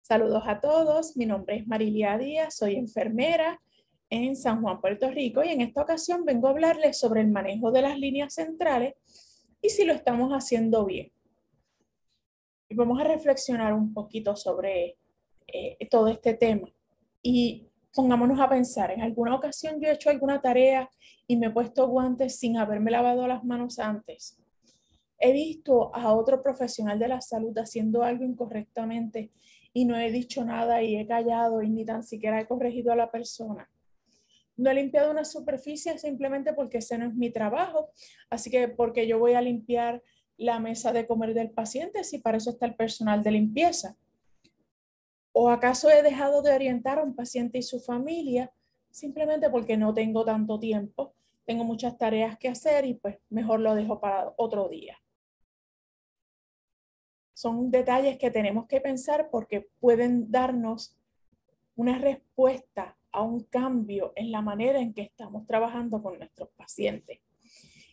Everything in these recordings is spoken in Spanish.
Saludos a todos, mi nombre es Marilia Díaz, soy enfermera en San Juan, Puerto Rico, y en esta ocasión vengo a hablarles sobre el manejo de las líneas centrales y si lo estamos haciendo bien. Y vamos a reflexionar un poquito sobre todo este tema y pongámonos a pensar, en alguna ocasión yo he hecho alguna tarea y me he puesto guantes sin haberme lavado las manos antes. He visto a otro profesional de la salud haciendo algo incorrectamente y no he dicho nada y he callado y ni tan siquiera he corregido a la persona. No he limpiado una superficie simplemente porque ese no es mi trabajo, así que porque yo voy a limpiar la mesa de comer del paciente si para eso está el personal de limpieza. ¿O acaso he dejado de orientar a un paciente y su familia simplemente porque no tengo tanto tiempo? Tengo muchas tareas que hacer y pues mejor lo dejo para otro día. Son detalles que tenemos que pensar porque pueden darnos una respuesta a un cambio en la manera en que estamos trabajando con nuestros pacientes.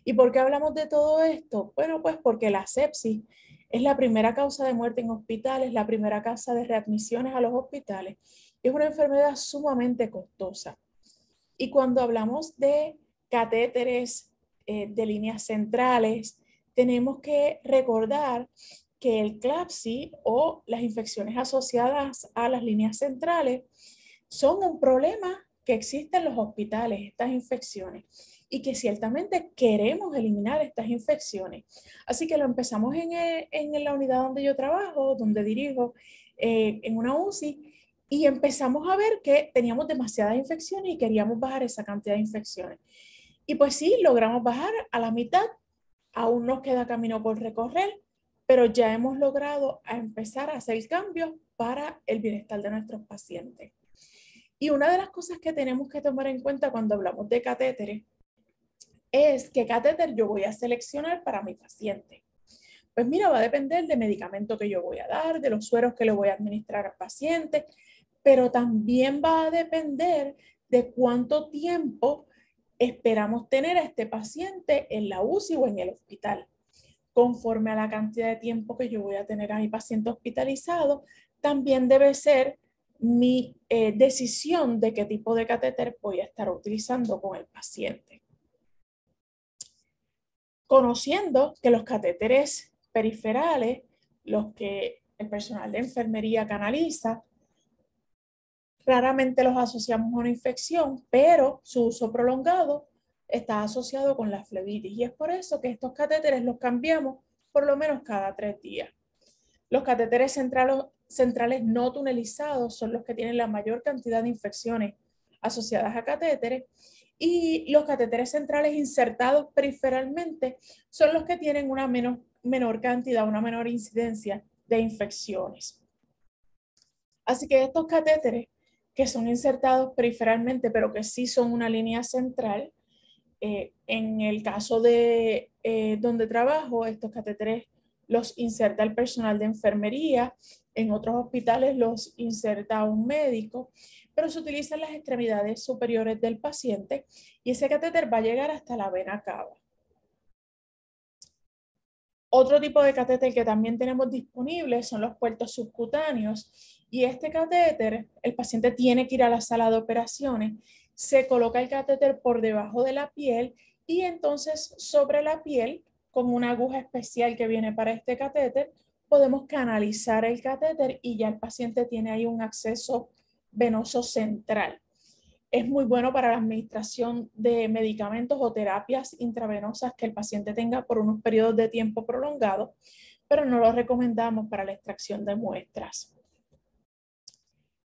¿Y por qué hablamos de todo esto? Bueno, pues porque la sepsis es la primera causa de muerte en hospitales, la primera causa de readmisiones a los hospitales. Es una enfermedad sumamente costosa. Y cuando hablamos de catéteres de líneas centrales, tenemos que recordar que el CLABSI o las infecciones asociadas a las líneas centrales son un problema que existe en los hospitales, estas infecciones, y que ciertamente queremos eliminar estas infecciones. Así que lo empezamos en la unidad donde yo trabajo, donde dirijo, en una UCI, y empezamos a ver que teníamos demasiadas infecciones y queríamos bajar esa cantidad de infecciones. Y pues sí, logramos bajar a la mitad, aún nos queda camino por recorrer, pero ya hemos logrado empezar a hacer cambios para el bienestar de nuestros pacientes. Y una de las cosas que tenemos que tomar en cuenta cuando hablamos de catéteres es qué catéter yo voy a seleccionar para mi paciente. Pues mira, va a depender del medicamento que yo voy a dar, de los sueros que le voy a administrar al paciente, pero también va a depender de cuánto tiempo esperamos tener a este paciente en la UCI o en el hospital. Conforme a la cantidad de tiempo que yo voy a tener a mi paciente hospitalizado, también debe ser mi decisión de qué tipo de catéter voy a estar utilizando con el paciente. Conociendo que los catéteres periferales, los que el personal de enfermería canaliza, raramente los asociamos a una infección, pero su uso prolongado está asociado con la flebitis y es por eso que estos catéteres los cambiamos por lo menos cada 3 días. Los catéteres centrales no tunelizados son los que tienen la mayor cantidad de infecciones asociadas a catéteres y los catéteres centrales insertados periferalmente son los que tienen una menor cantidad, una menor incidencia de infecciones. Así que estos catéteres que son insertados periferalmente, pero que sí son una línea central, en el caso de donde trabajo, estos catéteres los inserta el personal de enfermería, en otros hospitales los inserta un médico, pero se utilizan las extremidades superiores del paciente y ese catéter va a llegar hasta la vena cava. Otro tipo de catéter que también tenemos disponible son los puertos subcutáneos y este catéter, el paciente tiene que ir a la sala de operaciones, se coloca el catéter por debajo de la piel y entonces sobre la piel, con una aguja especial que viene para este catéter, podemos canalizar el catéter y ya el paciente tiene ahí un acceso venoso central. Es muy bueno para la administración de medicamentos o terapias intravenosas que el paciente tenga por unos periodos de tiempo prolongados, pero no lo recomendamos para la extracción de muestras.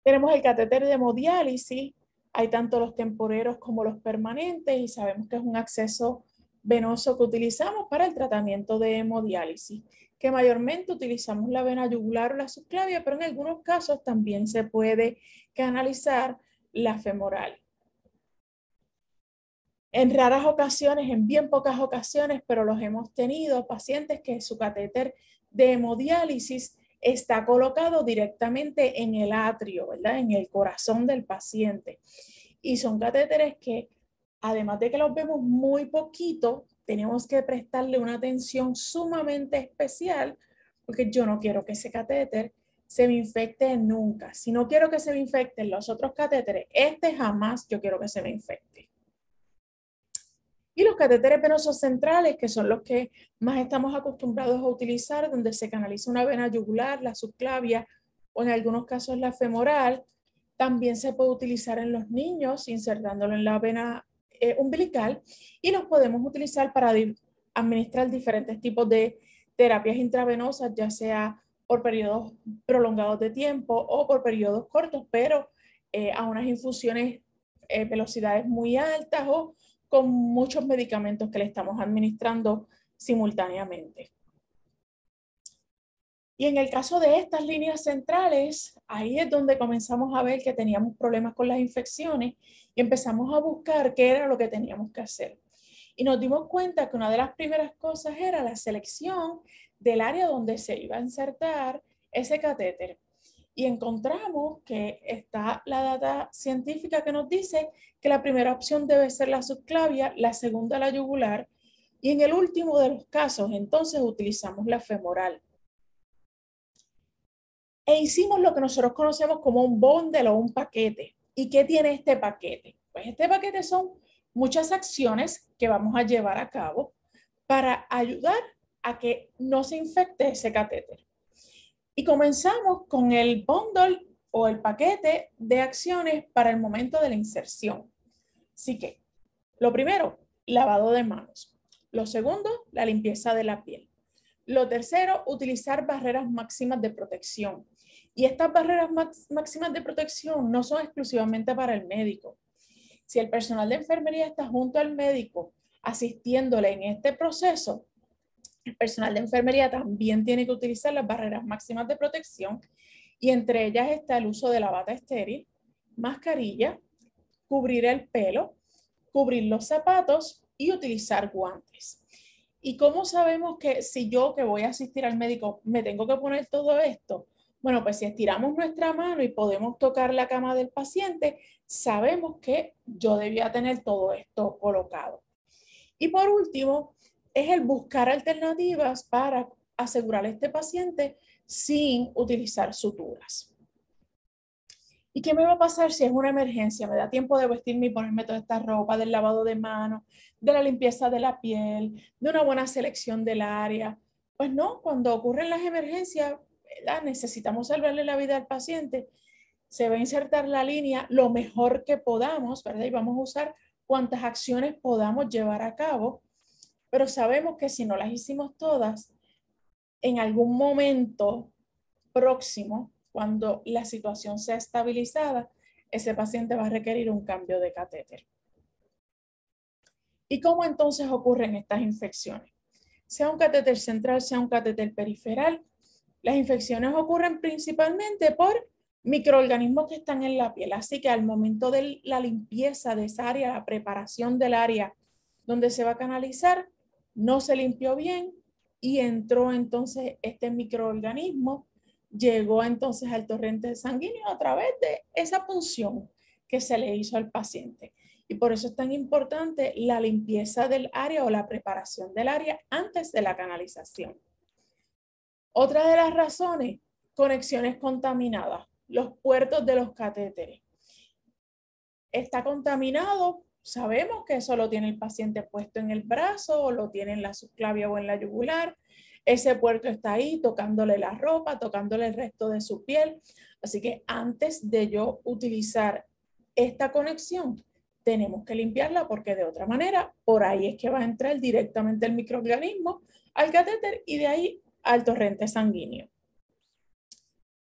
Tenemos el catéter de hemodiálisis, hay tanto los temporeros como los permanentes y sabemos que es un acceso venoso que utilizamos para el tratamiento de hemodiálisis, que mayormente utilizamos la vena yugular o la subclavia, pero en algunos casos también se puede canalizar la femoral. En raras ocasiones, en bien pocas ocasiones, pero los hemos tenido, pacientes que su catéter de hemodiálisis está colocado directamente en el atrio, ¿verdad? En el corazón del paciente. Y son catéteres que, además de que los vemos muy poquito, tenemos que prestarle una atención sumamente especial, porque yo no quiero que ese catéter se me infecte nunca. Si no quiero que se me infecten los otros catéteres, este jamás yo quiero que se me infecte. Y los catéteres venosos centrales, que son los que más estamos acostumbrados a utilizar, donde se canaliza una vena yugular, la subclavia o en algunos casos la femoral, también se puede utilizar en los niños, insertándolo en la vena umbilical, y los podemos utilizar para administrar diferentes tipos de terapias intravenosas, ya sea por periodos prolongados de tiempo o por periodos cortos, pero a unas infusiones velocidades muy altas o con muchos medicamentos que le estamos administrando simultáneamente. Y en el caso de estas líneas centrales, ahí es donde comenzamos a ver que teníamos problemas con las infecciones y empezamos a buscar qué era lo que teníamos que hacer. Y nos dimos cuenta que una de las primeras cosas era la selección del área donde se iba a insertar ese catéter. Y encontramos que está la data científica que nos dice que la primera opción debe ser la subclavia, la segunda la yugular, y en el último de los casos, entonces utilizamos la femoral. E hicimos lo que nosotros conocemos como un bundle o un paquete. ¿Y qué tiene este paquete? Pues este paquete son muchas acciones que vamos a llevar a cabo para ayudar a que no se infecte ese catéter. Y comenzamos con el bundle o el paquete de acciones para el momento de la inserción. Así que, lo primero, lavado de manos. Lo segundo, la limpieza de la piel. Lo tercero, utilizar barreras máximas de protección. Y estas barreras máximas de protección no son exclusivamente para el médico. Si el personal de enfermería está junto al médico asistiéndole en este proceso, el personal de enfermería también tiene que utilizar las barreras máximas de protección y entre ellas está el uso de la bata estéril, mascarilla, cubrir el pelo, cubrir los zapatos y utilizar guantes. ¿Y cómo sabemos que si yo que voy a asistir al médico me tengo que poner todo esto? Bueno, pues si estiramos nuestra mano y podemos tocar la cama del paciente, sabemos que yo debía tener todo esto colocado. Y por último, es el buscar alternativas para asegurar a este paciente sin utilizar suturas. ¿Y qué me va a pasar si es una emergencia? ¿Me da tiempo de vestirme y ponerme toda esta ropa, del lavado de manos, de la limpieza de la piel, de una buena selección del área? Pues no, cuando ocurren las emergencias, ¿verdad? Necesitamos salvarle la vida al paciente. Se va a insertar la línea lo mejor que podamos, ¿verdad? Y vamos a usar cuantas acciones podamos llevar a cabo, pero sabemos que si no las hicimos todas, en algún momento próximo, cuando la situación sea estabilizada, ese paciente va a requerir un cambio de catéter. ¿Y cómo entonces ocurren estas infecciones? Sea un catéter central, sea un catéter periferal, las infecciones ocurren principalmente por microorganismos que están en la piel. Así que al momento de la limpieza de esa área, la preparación del área donde se va a canalizar, no se limpió bien y entró entonces este microorganismo, llegó entonces al torrente sanguíneo a través de esa punción que se le hizo al paciente. Y por eso es tan importante la limpieza del área o la preparación del área antes de la canalización. Otra de las razones, conexiones contaminadas, los puertos de los catéteres. Está contaminado, sabemos que eso lo tiene el paciente puesto en el brazo o lo tiene en la subclavia o en la yugular. Ese puerto está ahí tocándole la ropa, tocándole el resto de su piel. Así que antes de yo utilizar esta conexión, tenemos que limpiarla porque de otra manera, por ahí es que va a entrar directamente el microorganismo al catéter y de ahí al torrente sanguíneo.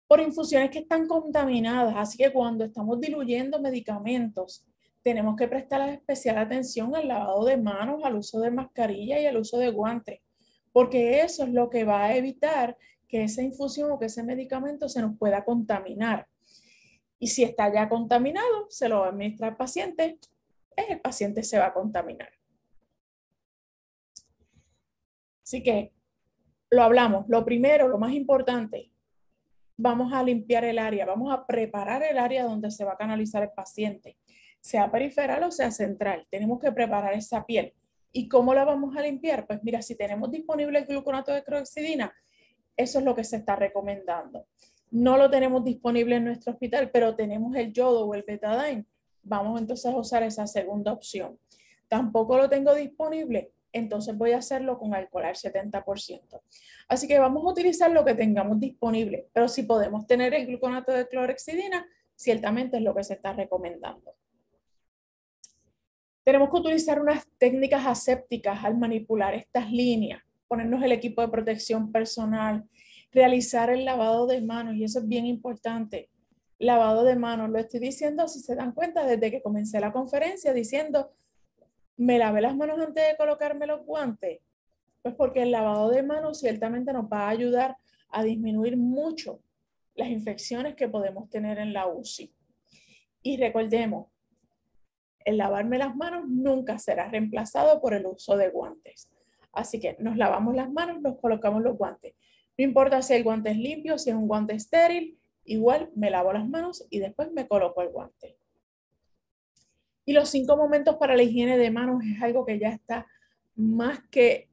Por infusiones que están contaminadas, así que cuando estamos diluyendo medicamentos, tenemos que prestar especial atención al lavado de manos, al uso de mascarilla y al uso de guantes, porque eso es lo que va a evitar que esa infusión o que ese medicamento se nos pueda contaminar. Y si está ya contaminado, se lo va a administrar al paciente, el paciente se va a contaminar. Así que lo hablamos. Lo primero, lo más importante, vamos a limpiar el área, vamos a preparar el área donde se va a canalizar el paciente, sea periferal o sea central. Tenemos que preparar esa piel. ¿Y cómo la vamos a limpiar? Pues mira, si tenemos disponible el gluconato de clorhexidina, eso es lo que se está recomendando. no lo tenemos disponible en nuestro hospital, pero tenemos el yodo o el betadine, vamos entonces a usar esa segunda opción. Tampoco lo tengo disponible, entonces voy a hacerlo con alcohol al 70%. Así que vamos a utilizar lo que tengamos disponible, pero si podemos tener el gluconato de clorhexidina, ciertamente es lo que se está recomendando. Tenemos que utilizar unas técnicas asépticas al manipular estas líneas, ponernos el equipo de protección personal, realizar el lavado de manos, y eso es bien importante. Lavado de manos, lo estoy diciendo, si se dan cuenta, desde que comencé la conferencia, diciendo, me lavé las manos antes de colocarme los guantes. Pues porque el lavado de manos ciertamente nos va a ayudar a disminuir mucho las infecciones que podemos tener en la UCI. Y recordemos, el lavarme las manos nunca será reemplazado por el uso de guantes. Así que nos lavamos las manos, nos colocamos los guantes. No importa si el guante es limpio, si es un guante estéril, igual me lavo las manos y después me coloco el guante. Y los 5 momentos para la higiene de manos es algo que ya está más que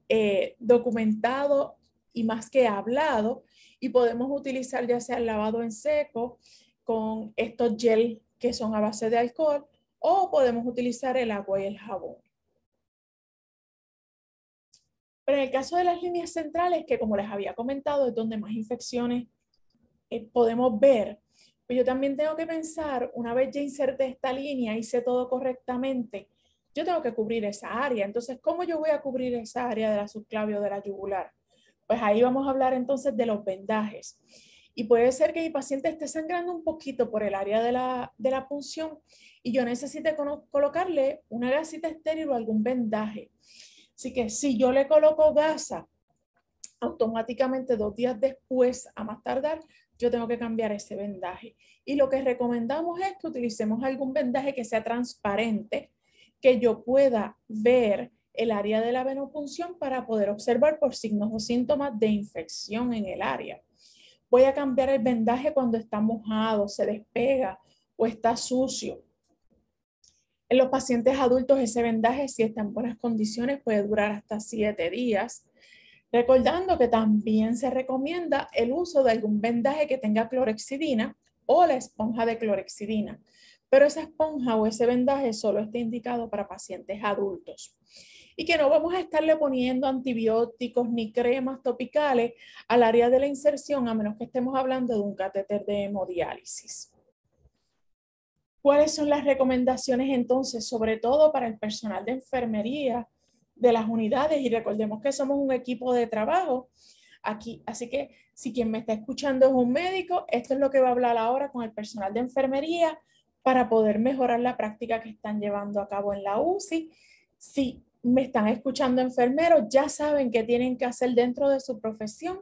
documentado y más que hablado, y podemos utilizar ya sea el lavado en seco con estos gel que son a base de alcohol, o podemos utilizar el agua y el jabón. Pero en el caso de las líneas centrales, que como les había comentado, es donde más infecciones podemos ver, pues yo también tengo que pensar, una vez ya inserté esta línea, hice todo correctamente, yo tengo que cubrir esa área. Entonces, ¿cómo yo voy a cubrir esa área de la subclavio de la yugular? Pues ahí vamos a hablar entonces de los vendajes. Y puede ser que mi paciente esté sangrando un poquito por el área de la punción y yo necesite colocarle una gasita estéril o algún vendaje. Así que si yo le coloco gasa, automáticamente 2 días después, a más tardar, yo tengo que cambiar ese vendaje. Y lo que recomendamos es que utilicemos algún vendaje que sea transparente, que yo pueda ver el área de la venopunción para poder observar por signos o síntomas de infección en el área. Voy a cambiar el vendaje cuando está mojado, se despega o está sucio. En los pacientes adultos, ese vendaje, si está en buenas condiciones, puede durar hasta 7 días. Recordando que también se recomienda el uso de algún vendaje que tenga clorhexidina o la esponja de clorhexidina, pero esa esponja o ese vendaje solo está indicado para pacientes adultos. Y que no vamos a estarle poniendo antibióticos ni cremas topicales al área de la inserción, a menos que estemos hablando de un catéter de hemodiálisis. ¿Cuáles son las recomendaciones entonces, sobre todo para el personal de enfermería de las unidades? Y recordemos que somos un equipo de trabajo aquí, así que si quien me está escuchando es un médico, esto es lo que va a hablar ahora con el personal de enfermería para poder mejorar la práctica que están llevando a cabo en la UCI. Si me están escuchando enfermeros, ya saben qué tienen que hacer dentro de su profesión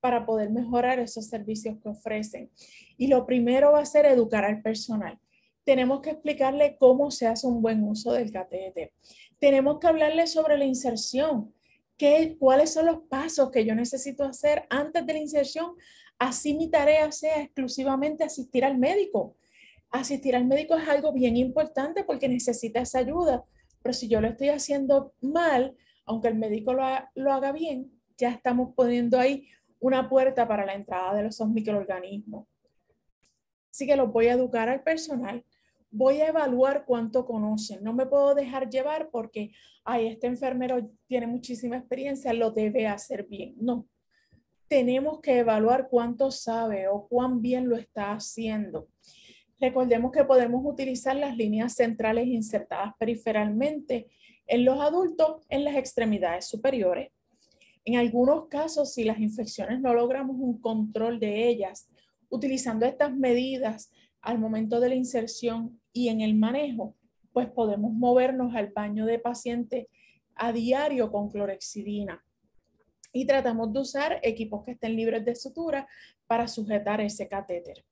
para poder mejorar esos servicios que ofrecen. Y lo primero va a ser educar al personal. Tenemos que explicarle cómo se hace un buen uso del catéter. Tenemos que hablarle sobre la inserción, cuáles son los pasos que yo necesito hacer antes de la inserción. Así mi tarea sea exclusivamente asistir al médico. Asistir al médico es algo bien importante porque necesita esa ayuda, pero si yo lo estoy haciendo mal, aunque el médico lo haga bien, ya estamos poniendo ahí una puerta para la entrada de esos microorganismos. Así que los voy a educar al personal, voy a evaluar cuánto conocen. No me puedo dejar llevar porque, ay, este enfermero tiene muchísima experiencia, lo debe hacer bien. No, tenemos que evaluar cuánto sabe o cuán bien lo está haciendo. Recordemos que podemos utilizar las líneas centrales insertadas periferalmente en los adultos en las extremidades superiores. En algunos casos, si las infecciones no logramos un control de ellas, utilizando estas medidas al momento de la inserción y en el manejo, pues podemos movernos al baño de paciente a diario con clorhexidina. Y tratamos de usar equipos que estén libres de sutura para sujetar ese catéter.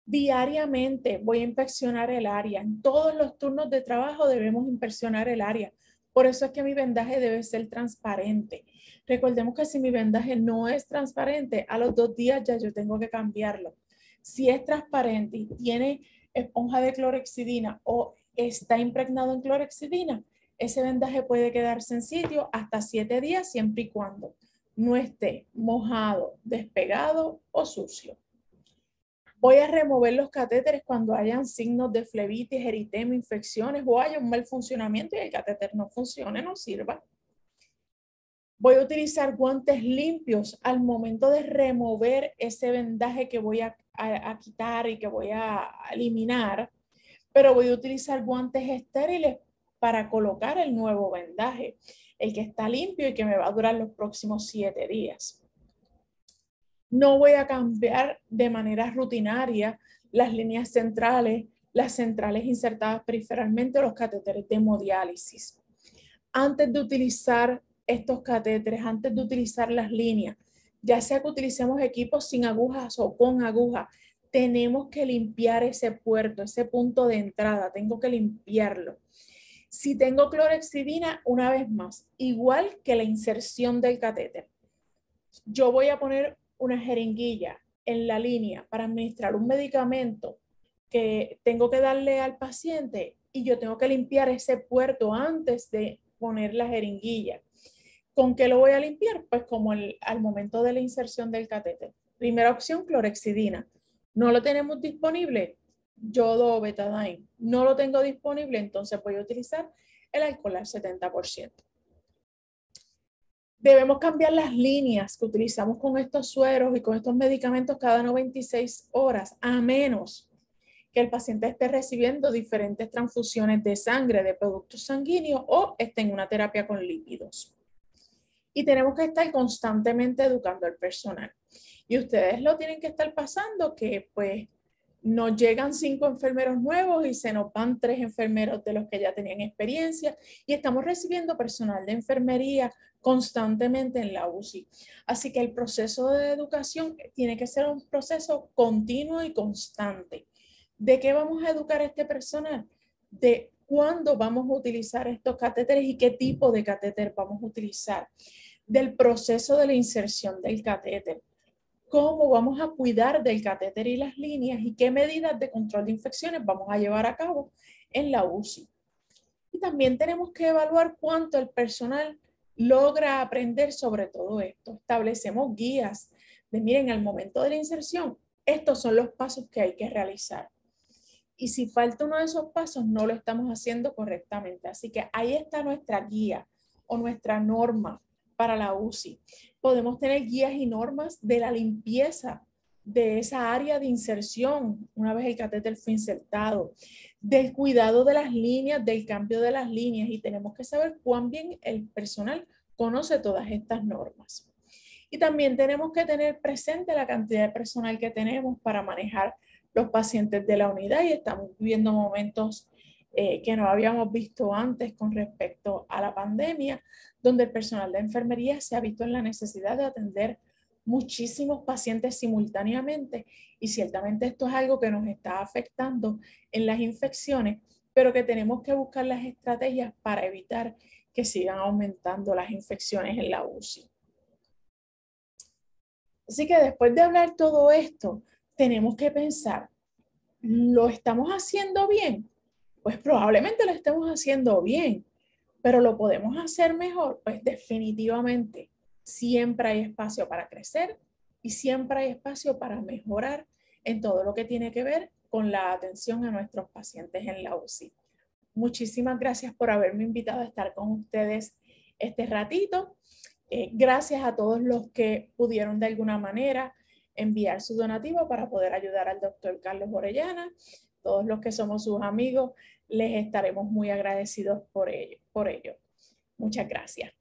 Diariamente voy a inspeccionar el área. En todos los turnos de trabajo debemos inspeccionar el área. Por eso es que mi vendaje debe ser transparente. Recordemos que si mi vendaje no es transparente, a los 2 días ya yo tengo que cambiarlo. Si es transparente y tiene esponja de clorhexidina o está impregnado en clorhexidina, ese vendaje puede quedarse en sitio hasta 7 días siempre y cuando no esté mojado, despegado o sucio. Voy a remover los catéteres cuando hayan signos de flebitis, eritema, infecciones o haya un mal funcionamiento y el catéter no funcione, no sirva. Voy a utilizar guantes limpios al momento de remover ese vendaje que voy a quitar y que voy a eliminar, pero voy a utilizar guantes estériles para colocar el nuevo vendaje, el que está limpio y que me va a durar los próximos 7 días. No voy a cambiar de manera rutinaria las líneas centrales, las centrales insertadas periferalmente o los catéteres de hemodiálisis. Antes de utilizar estos catéteres, antes de utilizar las líneas, ya sea que utilicemos equipos sin agujas o con agujas, tenemos que limpiar ese puerto, ese punto de entrada, tengo que limpiarlo. Si tengo clorhexidina, una vez más, igual que la inserción del catéter, yo voy a poner una jeringuilla en la línea para administrar un medicamento que tengo que darle al paciente y yo tengo que limpiar ese puerto antes de poner la jeringuilla. ¿Con qué lo voy a limpiar? Pues como al momento de la inserción del catéter. Primera opción, clorhexidina. ¿No lo tenemos disponible? Yodo o betadine. No lo tengo disponible, entonces voy a utilizar el alcohol al 70%. Debemos cambiar las líneas que utilizamos con estos sueros y con estos medicamentos cada 96 horas, a menos que el paciente esté recibiendo diferentes transfusiones de sangre, de productos sanguíneos o esté en una terapia con lípidos. Y tenemos que estar constantemente educando al personal. Y ustedes lo tienen que estar pasando que pues nos llegan 5 enfermeros nuevos y se nos van 3 enfermeros de los que ya tenían experiencia y estamos recibiendo personal de enfermería constantemente en la UCI. Así que el proceso de educación tiene que ser un proceso continuo y constante. ¿De qué vamos a educar a este personal? De cuándo vamos a utilizar estos catéteres y qué tipo de catéter vamos a utilizar. Del proceso de la inserción del catéter. Cómo vamos a cuidar del catéter y las líneas y qué medidas de control de infecciones vamos a llevar a cabo en la UCI. Y también tenemos que evaluar cuánto el personal logra aprender sobre todo esto. Establecemos guías de, miren, al momento de la inserción, estos son los pasos que hay que realizar. Y si falta uno de esos pasos, no lo estamos haciendo correctamente. Así que ahí está nuestra guía o nuestra norma para la UCI. Podemos tener guías y normas de la limpieza de esa área de inserción una vez el catéter fue insertado, del cuidado de las líneas, del cambio de las líneas y tenemos que saber cuán bien el personal conoce todas estas normas. Y también tenemos que tener presente la cantidad de personal que tenemos para manejar los pacientes de la unidad y estamos viviendo momentos que no habíamos visto antes con respecto a la pandemia, donde el personal de enfermería se ha visto en la necesidad de atender muchísimos pacientes simultáneamente y ciertamente esto es algo que nos está afectando en las infecciones, pero que tenemos que buscar las estrategias para evitar que sigan aumentando las infecciones en la UCI. Así que después de hablar todo esto, tenemos que pensar, ¿lo estamos haciendo bien? Pues probablemente lo estemos haciendo bien, pero ¿lo podemos hacer mejor? Pues definitivamente siempre hay espacio para crecer y siempre hay espacio para mejorar en todo lo que tiene que ver con la atención a nuestros pacientes en la UCI. Muchísimas gracias por haberme invitado a estar con ustedes este ratito. Gracias a todos los que pudieron de alguna manera enviar su donativo para poder ayudar al doctor Carlos Orellana. Todos los que somos sus amigos, les estaremos muy agradecidos por ello. Muchas gracias.